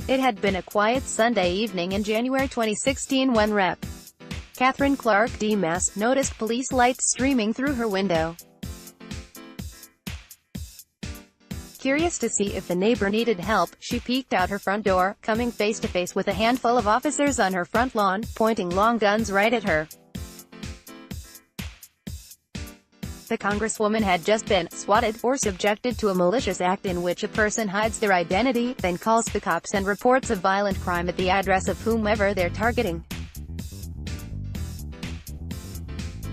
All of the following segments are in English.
It had been a quiet Sunday evening in January 2016 when Rep. Catherine Clark DeMass noticed police lights streaming through her window. Curious to see if the neighbor needed help, she peeked out her front door, coming face to face with a handful of officers on her front lawn, pointing long guns right at her. The Congresswoman had just been swatted, or subjected to a malicious act in which a person hides their identity, then calls the cops and reports a violent crime at the address of whomever they're targeting.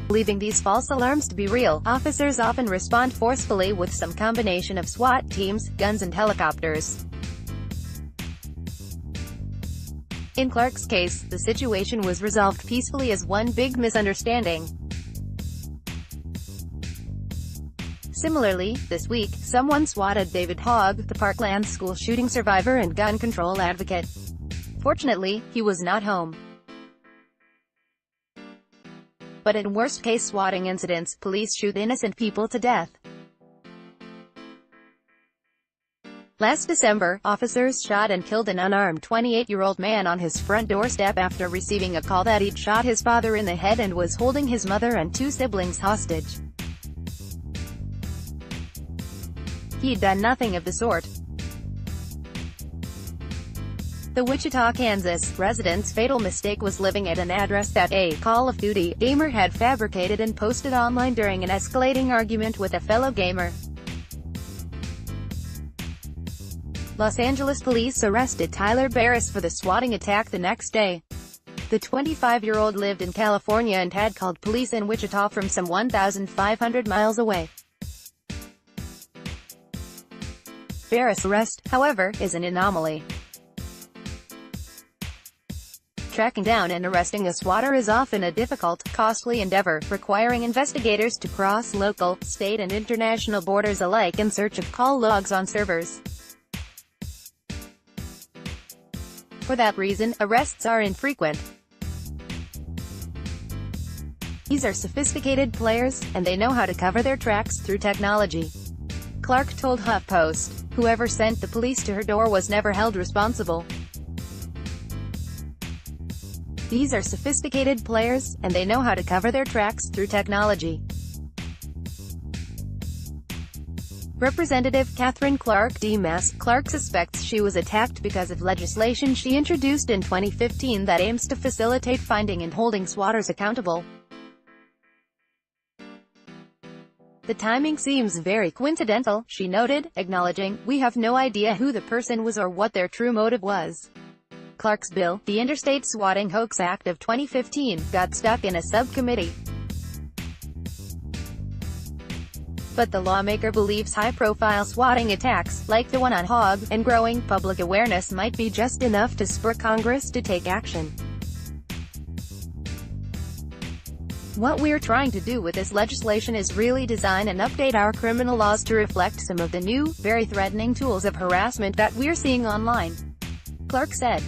Believing these false alarms to be real, officers often respond forcefully with some combination of SWAT teams, guns and helicopters. In Clark's case, the situation was resolved peacefully as one big misunderstanding. Similarly, this week, someone swatted David Hogg, the Parkland school shooting survivor and gun control advocate. Fortunately, he was not home. But in worst-case swatting incidents, police shoot innocent people to death. Last December, officers shot and killed an unarmed 28-year-old man on his front doorstep after receiving a call that he'd shot his father in the head and was holding his mother and two siblings hostage. He'd done nothing of the sort. The Wichita, Kansas, resident's fatal mistake was living at an address that a Call of Duty gamer had fabricated and posted online during an escalating argument with a fellow gamer. Los Angeles police arrested Tyler Barris for the swatting attack the next day. The 25-year-old lived in California and had called police in Wichita from some 1,500 miles away. Barris' arrest, however, is an anomaly. Tracking down and arresting a swatter is often a difficult, costly endeavor, requiring investigators to cross local, state and international borders alike in search of call logs on servers. For that reason, arrests are infrequent. These are sophisticated players, and they know how to cover their tracks through technology. Clark told HuffPost. Whoever sent the police to her door was never held responsible. These are sophisticated players, and they know how to cover their tracks through technology. Representative Catherine Clark DeMass. Clark suspects she was attacked because of legislation she introduced in 2015 that aims to facilitate finding and holding swatters accountable. The timing seems very coincidental, she noted, acknowledging, "We have no idea who the person was or what their true motive was." Clark's bill, the Interstate Swatting Hoax Act of 2015, got stuck in a subcommittee. But the lawmaker believes high-profile swatting attacks, like the one on Hogg, and growing public awareness might be just enough to spur Congress to take action. What we're trying to do with this legislation is really design and update our criminal laws to reflect some of the new, very threatening tools of harassment that we're seeing online, Clark said.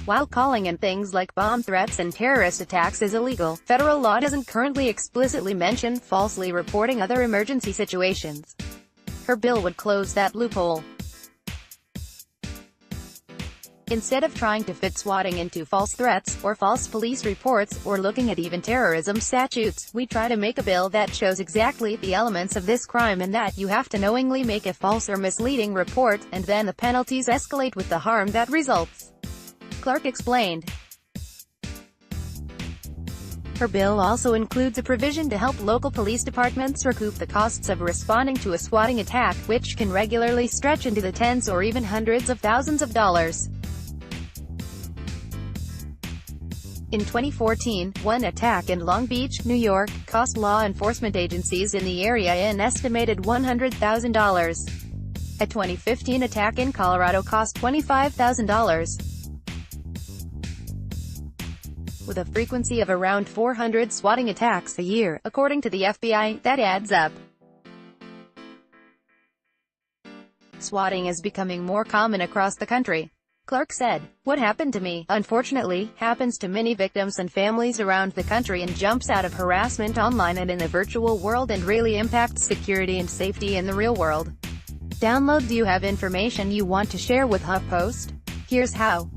While calling in things like bomb threats and terrorist attacks is illegal, federal law doesn't currently explicitly mention falsely reporting other emergency situations. Her bill would close that loophole. Instead of trying to fit swatting into false threats, or false police reports, or looking at even terrorism statutes, we try to make a bill that shows exactly the elements of this crime and that you have to knowingly make a false or misleading report, and then the penalties escalate with the harm that results, Clark explained. Her bill also includes a provision to help local police departments recoup the costs of responding to a swatting attack, which can regularly stretch into the tens or even hundreds of thousands of dollars. In 2014, one attack in Long Beach, New York, cost law enforcement agencies in the area an estimated $100,000. A 2015 attack in Colorado cost $25,000. With a frequency of around 400 swatting attacks a year, according to the FBI, that adds up. Swatting is becoming more common across the country. Clark said, "What happened to me, unfortunately, happens to many victims and families around the country and jumps out of harassment online and in the virtual world and really impacts security and safety in the real world." download. Do you have information you want to share with HuffPost? Here's how.